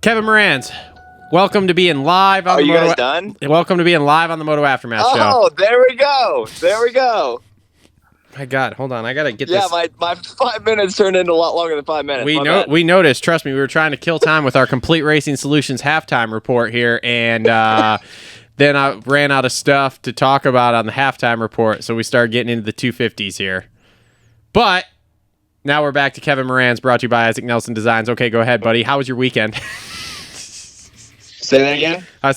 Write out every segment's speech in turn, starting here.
Kevin Moranz, welcome to being live on the Moto. Are you guys done? Welcome to being live on the Moto Aftermath show. Oh, there we go. There we go. My God, hold on. I got to get this. Yeah, my 5 minutes turned into a lot longer than 5 minutes. We noticed. Trust me, we were trying to kill time with our Complete Racing Solutions halftime report here, and then I ran out of stuff to talk about on the halftime report, so we started getting into the 250s here. But now we're back to Kevin Moranz, brought to you by Isaac Nelson Designs. Okay, go ahead, buddy. How was your weekend? Say that again? I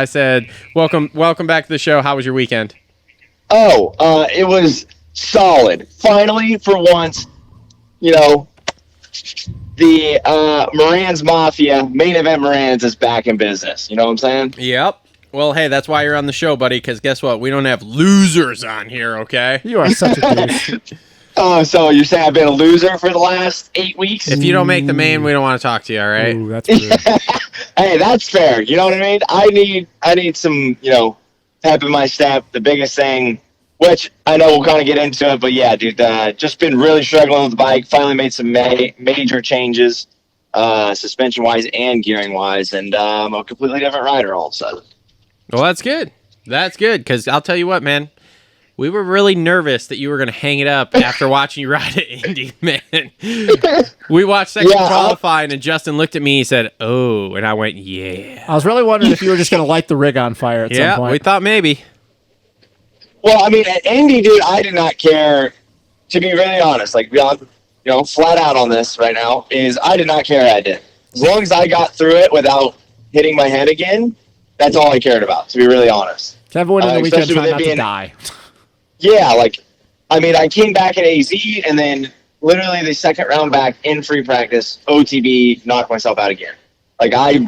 said, welcome back to the show. How was your weekend? Oh, it was solid. Finally, for once, the Moranz Mafia, Main Event Moranz, is back in business. You know what I'm saying? Yep. Well, hey, that's why you're on the show, buddy, because guess what? We don't have losers on here, okay? You are such a douche. Oh, so you're saying I've been a loser for the last 8 weeks? If you don't make the main, we don't want to talk to you, all right? Ooh, that's good. Hey, that's fair. You know what I mean? I need some, pep in my step. The biggest thing, which I know we'll kind of get into it, but yeah, dude, just been really struggling with the bike. Finally made some major changes, suspension-wise and gearing-wise, and I'm a completely different rider all of a sudden. Well, that's good. That's good, because I'll tell you what, man. We were really nervous that you were going to hang it up after watching you ride at Indy, man. We watched second qualifying, and Justin looked at me, he said, oh, and I went, yeah. I was really wondering if you were just going to light the rig on fire at some point. Yeah, we thought maybe. Well, I mean, at Indy, dude, I did not care, to be really honest, like, flat out on this right now, is I did not care how I did. As long as I got through it without hitting my head again, that's all I cared about, to be really honest. Kevin went in the weekend trying not to die. Yeah, I came back at AZ, and then literally the second round back in free practice, OTB, knocked myself out again. I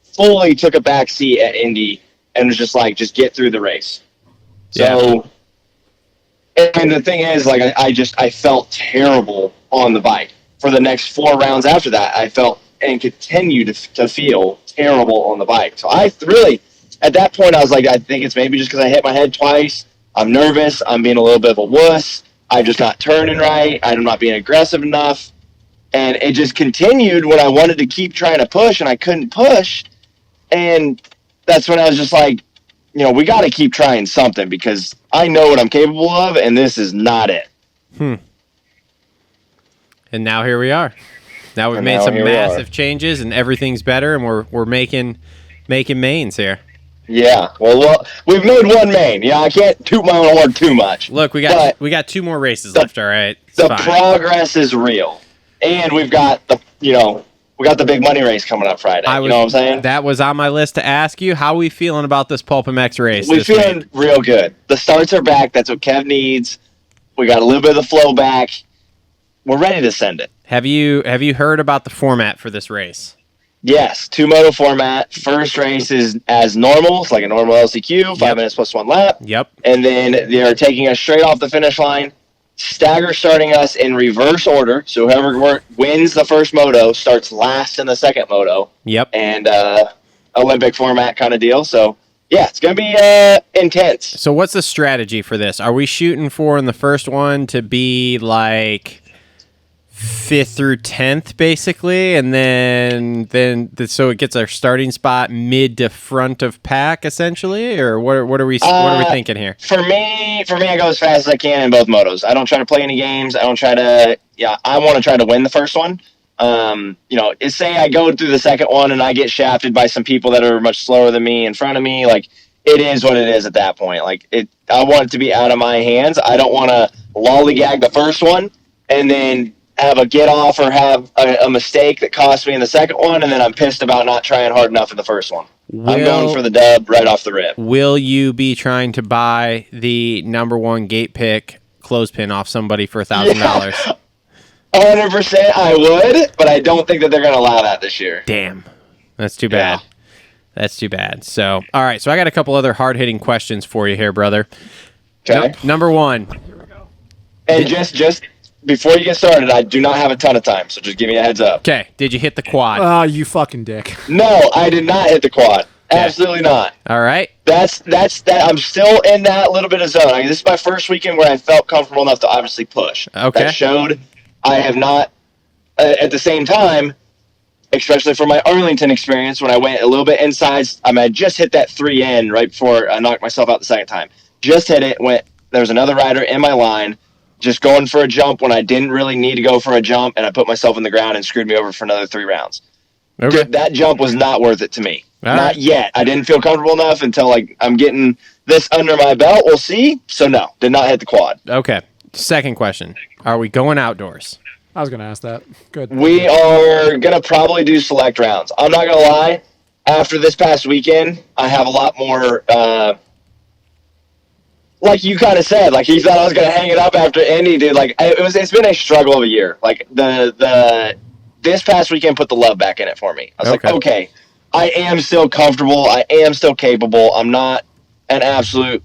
fully took a back seat at Indy and was just get through the race. So, and the thing is, I felt terrible on the bike. For the next 4 rounds after that, I felt and continued to feel terrible on the bike. So I really, at that point, I was like, I think it's maybe just because I hit my head twice. I'm nervous. I'm being a little bit of a wuss. I'm just not turning right. I'm not being aggressive enough. And it just continued when I wanted to keep trying to push, and I couldn't push. And that's when I was just like, we got to keep trying something because I know what I'm capable of, and this is not it. And now here we are. Now we've made some massive changes, and everything's better, and we're making mains here. Yeah, well, we've made one main. I can't toot my own horn too much. Look, we got 2 more races left. All right, the progress is real, and we've got the big money race coming up Friday. You know what I'm saying? That was on my list to ask you. How are we feeling about this Pulp MX race? We're feeling real good. The starts are back. That's what Kev needs. We got a little bit of the flow back. We're ready to send it. Have you heard about the format for this race? Yes, 2-moto format. First race is as normal. It's like a normal LCQ, 5 minutes plus 1 lap. Yep. And then they're taking us straight off the finish line, stagger starting us in reverse order. So whoever wins the first moto starts last in the second moto. Yep. And Olympic format kind of deal. So, yeah, it's going to be intense. So what's the strategy for this? Are we shooting for in the first one to be like 5th through 10th, basically, and then so it gets our starting spot mid to front of pack, essentially, or what are we thinking here? For me, I go as fast as I can in both motos. I don't try to play any games. I don't try to. I want to try to win the first one. Say I go through the second one and I get shafted by some people that are much slower than me in front of me. It is what it is at that point. I want it to be out of my hands. I don't want to lollygag the first one and then have a get off or have a mistake that cost me in the second one, and then I'm pissed about not trying hard enough in the first one. I'm going for the dub right off the rip. Will you be trying to buy the number 1 gate pick clothespin off somebody for $1,000? 100% I would, but I don't think that they're going to allow that this year. Damn. That's too bad. Yeah. That's too bad. So, all right. So I got a couple other hard-hitting questions for you here, brother. Okay. Number 1. Here we go. And just before you get started, I do not have a ton of time, so just give me a heads up. Okay. Did you hit the quad? Oh, you fucking dick. No, I did not hit the quad. Okay. Absolutely not. All right. That's that. I'm still in that little bit of zone. This is my first weekend where I felt comfortable enough to obviously push. Okay. That showed. I have not. At the same time, especially for my Arlington experience when I went a little bit inside. I mean, I just hit that 3N right before I knocked myself out the second time. Just hit it. There was another rider in my line, just going for a jump when I didn't really need to go for a jump, and I put myself in the ground and screwed me over for another 3 rounds. Okay. That jump was not worth it to me. All Not right. yet. I didn't feel comfortable enough until like I'm getting this under my belt. We'll see. So no, did not hit the quad. Okay. Second question. Are we going outdoors? I was going to ask that. Good. We are going to probably do select rounds. I'm not going to lie. After this past weekend, I have a lot more, like you kind of said, like he thought I was going to hang it up after Indy, dude. Like it's been a struggle of a year. Like this past weekend put the love back in it for me. I was like, okay, I am still comfortable. I am still capable. I'm not an absolute,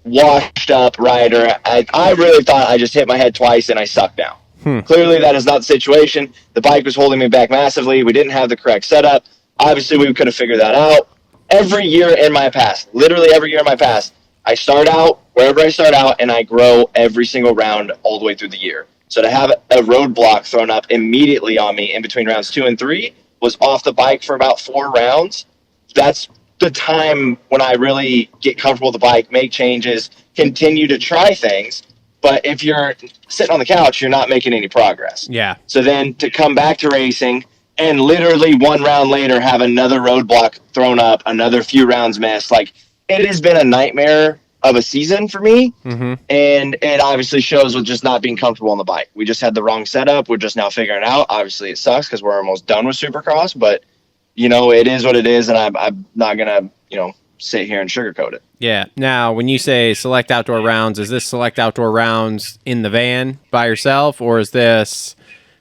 washed up rider. I really thought I just hit my head twice and I sucked now. Clearly, that is not the situation. The bike was holding me back massively. We didn't have the correct setup. Obviously, we could have figured that out. Every year in my past, literally every year in my past, I start out wherever I start out, and I grow every single round all the way through the year. So to have a roadblock thrown up immediately on me in between rounds 2 and 3 was off the bike for about 4 rounds. That's the time when I really get comfortable with the bike, make changes, continue to try things. But if you're sitting on the couch, you're not making any progress. Yeah. So then to come back to racing and literally 1 round later have another roadblock thrown up, another few rounds missed, like it has been a nightmare of a season for me. Mm-hmm. And it obviously shows with just not being comfortable on the bike. We just had the wrong setup. We're just now figuring it out. Obviously it sucks because we're almost done with Supercross, but it is what it is. And I'm not going to, sit here and sugarcoat it. Yeah. Now, when you say select outdoor rounds, is this select outdoor rounds in the van by yourself, or is this?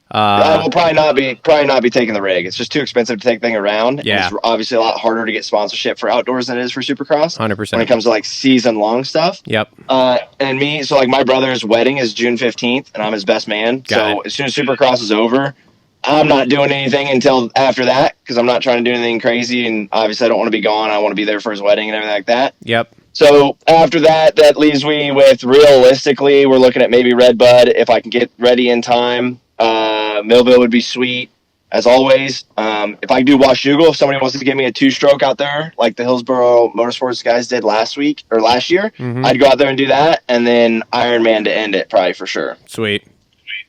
I will probably not be taking the rig. It's just too expensive to take the thing around. Yeah. It's obviously a lot harder to get sponsorship for outdoors than it is for Supercross. 100%. When it comes to like season long stuff. Yep. And me, so like my brother's wedding is June 15th, and I'm his best man. So as soon as Supercross is over, I'm not doing anything until after that because I'm not trying to do anything crazy, and obviously I don't want to be gone. I want to be there for his wedding and everything like that. Yep. So after that leaves me with realistically, we're looking at maybe Red Bud if I can get ready in time. Millville would be sweet as always. If I do Washougal, if somebody wants to give me a 2-stroke out there like the Hillsboro Motorsports guys did last year, Mm-hmm. I'd go out there and do that, and then Ironman to end it probably for sure. Sweet.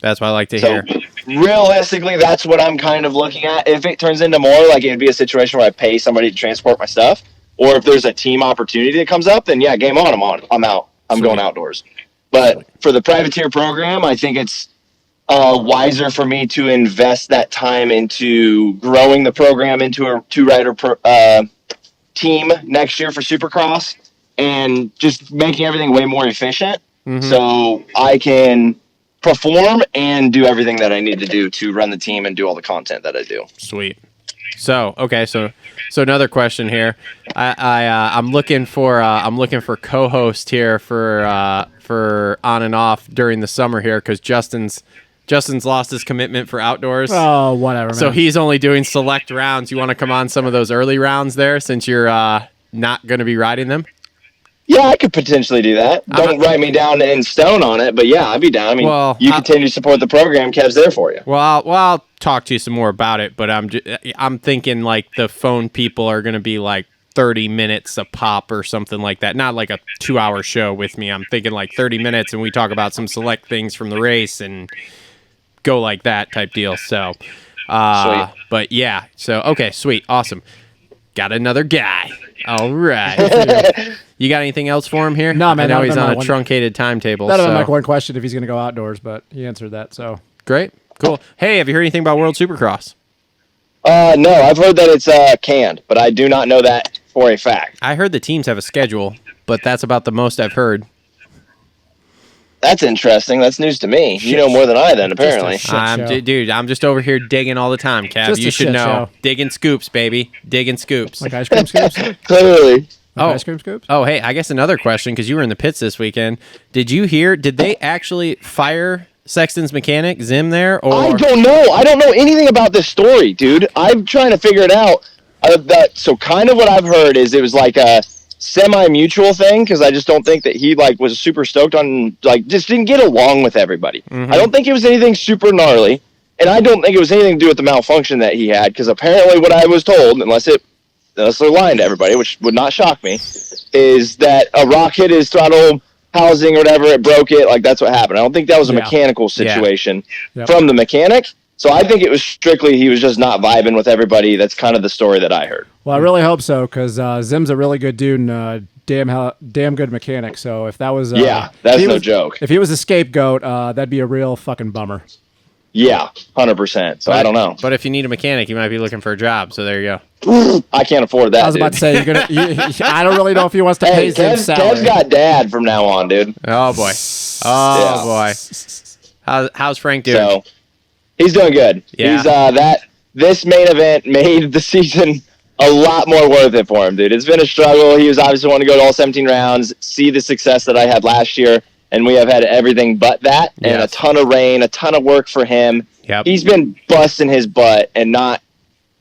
That's what I like to hear. Realistically, that's what I'm kind of looking at. If it turns into more, like it'd be a situation where I pay somebody to transport my stuff, or if there's a team opportunity that comes up, then yeah, game on. I'm out. I'm going outdoors. But for the privateer program, I think it's wiser for me to invest that time into growing the program into a 2-rider team next year for Supercross and just making everything way more efficient so I can perform and do everything that I need to do to run the team and do all the content that I do. Sweet. So another question here. I'm looking for co-host here for on and off during the summer here because Justin's lost his commitment for outdoors. Oh, whatever, man. So he's only doing select rounds. You want to come on some of those early rounds there since you're not going to be riding them? Yeah, I could potentially do that. Don't write me down in stone on it, but yeah, I'd be down. I mean, you continue to support the program. Kev's there for you. Well, I'll talk to you some more about it, but I'm thinking like the phone people are going to be like 30 minutes a pop or something like that. Not like a 2-hour show with me. I'm thinking like 30 minutes and we talk about some select things from the race and go like that type deal. So, sweet. But yeah. So, okay, sweet. Awesome. Got another guy. All right. You got anything else for him here? No, man. I know he's on a truncated timetable. That'll be my one question if he's going to go outdoors, but he answered that. So great. Cool. Hey, have you heard anything about World Supercross? No, I've heard that it's canned, but I do not know that for a fact. I heard the teams have a schedule, but that's about the most I've heard. That's interesting. That's news to me. You know more than I then, apparently. Dude, I'm just over here digging all the time, Kev. Just you a should shit know. show. Digging scoops, baby. Digging scoops. like ice cream scoops. Clearly. Ice cream scoops. Oh, hey, I guess another question, because you were in the pits this weekend. Did they actually fire Sexton's mechanic, Zim, there? Or? I don't know. I don't know anything about this story, dude. I'm trying to figure it out. So kind of what I've heard is it was like a semi-mutual thing, because I just don't think that he was super stoked on, just didn't get along with everybody. Mm-hmm. I don't think it was anything super gnarly. and I don't think it was anything to do with the malfunction that he had, because apparently what I was told, unless they're lying to everybody, which would not shock me, is that a rock hit his throttle housing or whatever, it broke it. Like, that's what happened. I don't think that was a mechanical situation from the mechanic. So I think it was strictly he was just not vibing with everybody. That's kind of the story that I heard. Well, I really hope so, because Zim's a really good dude and damn good mechanic. So if that was that's no joke. If he was a scapegoat, that'd be a real fucking bummer. Yeah, 100%. So I don't know. But if you need a mechanic, you might be looking for a job. So there you go. I can't afford that. I was about to say I don't really know if he wants to pay Zim's salary. Kev's got dad from now on, dude. Oh boy. Boy. How's Frank doing? So he's doing good. Yeah. This main event made the season a lot more worth it for him, dude. It's been a struggle. He was obviously wanting to go to all 17 rounds, see the success that I had last year. And we have had everything but that, and a ton of rain, a ton of work for him. Yep. He's been busting his butt and not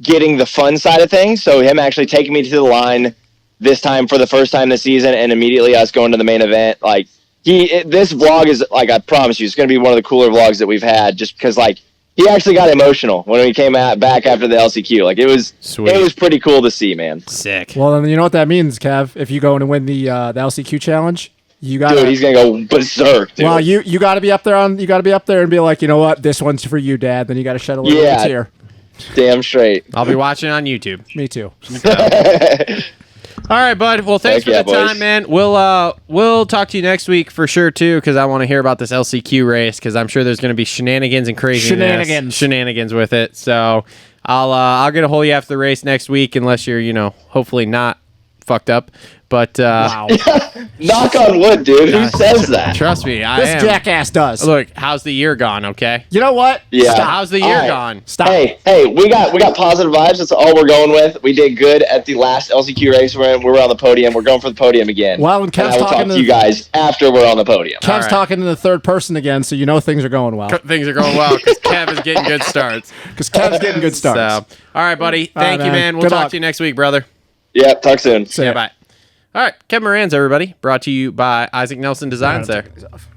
getting the fun side of things. So him actually taking me to the line this time for the first time this season, and immediately us going to the main event. Like this vlog is, like, I promise you, it's going to be one of the cooler vlogs that we've had, just because, like, he actually got emotional when we came back after the LCQ. Like, it was pretty cool to see, man. Sick. Well, then you know what that means, Kev. If you go and win the LCQ challenge. Dude, he's gonna go berserk. Dude. Well, you got to be up there and be like, you know what, this one's for you, Dad. Then you got to shed a little tear. Damn straight. I'll be watching on YouTube. Me too. All right, bud. Well, thanks for the time, man. We'll talk to you next week for sure too, because I want to hear about this LCQ race, because I'm sure there's going to be shenanigans and shenanigans with it. So I'll get a hold of you after the race next week, unless you're hopefully not fucked up. But wow. Knock on wood, dude. Who says that? Trust me, this jackass does. Look, how's the year gone? Okay. You know what? Yeah. Stop. How's the year gone? Stop. Hey, we got positive vibes. That's all we're going with. We did good at the last LCQ race where we were on the podium. We're going for the podium again. Well, and Kev's I will talking talk to you guys after we're on the podium. Kev's talking in the third person again, so you know things are going well. Things are going well because Kev is getting good starts. So, all right, buddy. Thank you, man. We'll talk to you next week, brother. Yep. Talk soon. See ya. Bye. All right, Kevin Moranz, everybody. Brought to you by Isaac Nelson Designs there.